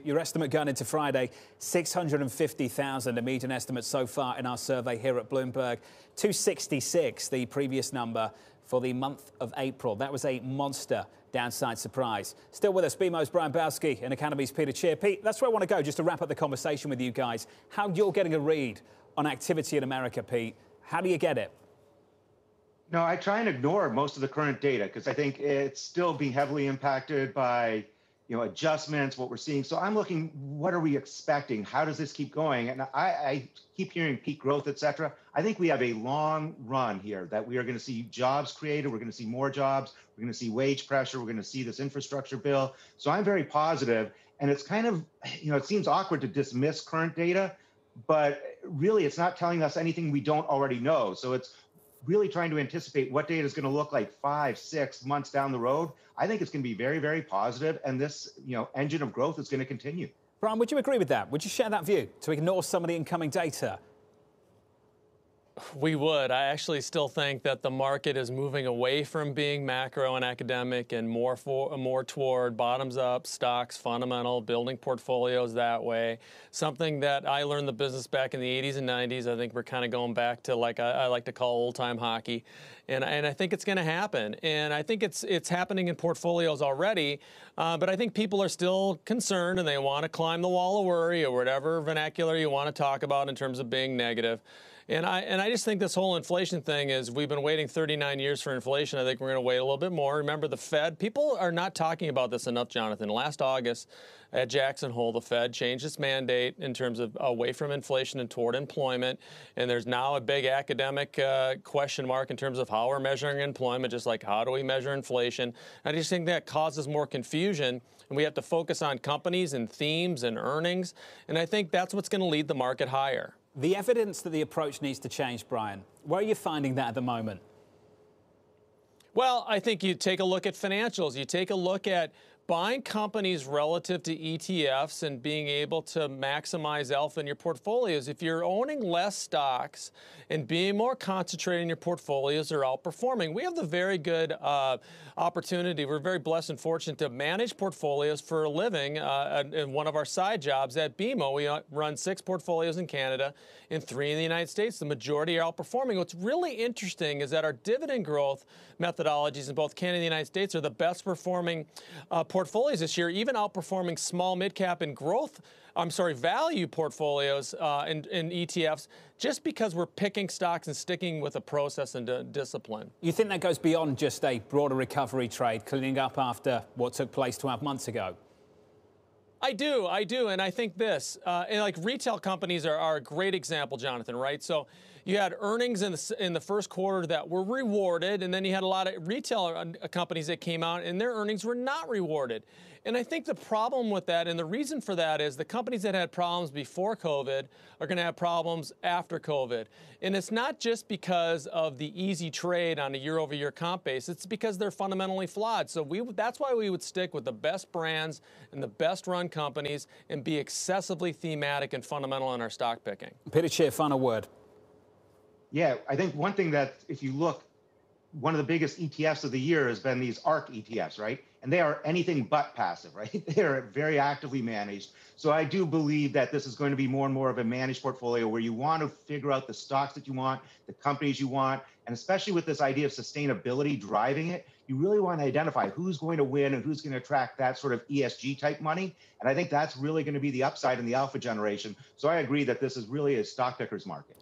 Your estimate going into Friday, 650,000, a median estimate so far in our survey here at Bloomberg. 266, the previous number for the month of April. That was a monster downside surprise. Still with us, BMO's Belski and Academy's Peter Tchir. Pete, that's where I want to go, just to wrap up the conversation with you guys. How you're getting a read on activity in America, Pete. How do you get it? No, I try and ignore most of the current data because I think it's still being heavily impacted by adjustments, what we're seeing. So I'm looking, what are we expecting? How does this keep going? And I keep hearing peak growth, et cetera. I think we have a long run here that we are going to see jobs created. We're going to see more jobs. We're going to see wage pressure. We're going to see this infrastructure bill. So I'm very positive. And it's kind of, it seems awkward to dismiss current data, but really it's not telling us anything we don't already know. So it's really trying to anticipate what data is going to look like 5, 6 months down the road. I think it's going to be very, very positive, and this engine of growth is going to continue. Brian, would you agree with that? Would you share that view to ignore some of the incoming data? We would. I actually still think that the market is moving away from being macro and academic and more toward bottoms-up stocks, fundamental, building portfolios that way. Something that I learned the business back in the 80s and 90s. I think we're kind of going back to, like I like to call, old-time hockey. And I think it's going to happen. And I think it's happening in portfolios already. But I think people are still concerned and they want to climb the wall of worry, or whatever vernacular you want to talk about in terms of being negative. And I just think this whole inflation thing is, we've been waiting 39 years for inflation. I think we're going to wait a little bit more. Remember, the Fed, people are not talking about this enough, Jonathan. Last August at Jackson Hole, the Fed changed its mandate in terms of away from inflation and toward employment. And there's now a big academic question mark in terms of how we're measuring employment, just like how do we measure inflation. I just think that causes more confusion. And we have to focus on companies and themes and earnings. And I think that's what's going to lead the market higher. The evidence that the approach needs to change, Brian, where are you finding that at the moment? Well, I think you take a look at financials. You take a look at buying companies relative to ETFs and being able to maximize alpha in your portfolios. If you're owning less stocks and being more concentrated in your portfolios, are outperforming. We have the very good opportunity. We're very blessed and fortunate to manage portfolios for a living in one of our side jobs at BMO. We run 6 portfolios in Canada and 3 in the United States. The majority are outperforming. What's really interesting is that our dividend growth methodologies in both Canada and the United States are the best performing portfolios this year, even outperforming small, mid-cap, and value portfolios in ETFs, just because we're picking stocks and sticking with a process and discipline. You think that goes beyond just a broader recovery trade, cleaning up after what took place 12 months ago? I do, and I think this, and like retail companies are a great example, Jonathan, right? So you had earnings in the first quarter that were rewarded, and then you had a lot of retail companies that came out and their earnings were not rewarded. And I think the problem with that, and the reason for that, is the companies that had problems before COVID are going to have problems after COVID. And it's not just because of the easy trade on a year-over-year comp base. It's because they're fundamentally flawed. So that's why we would stick with the best brands and the best run companies and be excessively thematic and fundamental in our stock picking. Peter Tchir, final word. Yeah, I think one thing that, if you look, one of the biggest ETFs of the year has been these ARK ETFs, right? And they are anything but passive, right? They are very actively managed. So I do believe that this is going to be more and more of a managed portfolio where you want to figure out the stocks that you want, the companies you want, and especially with this idea of sustainability driving it, you really want to identify who's going to win and who's going to attract that sort of ESG type money. And I think that's really going to be the upside in the alpha generation. So I agree that this is really a stock picker's market.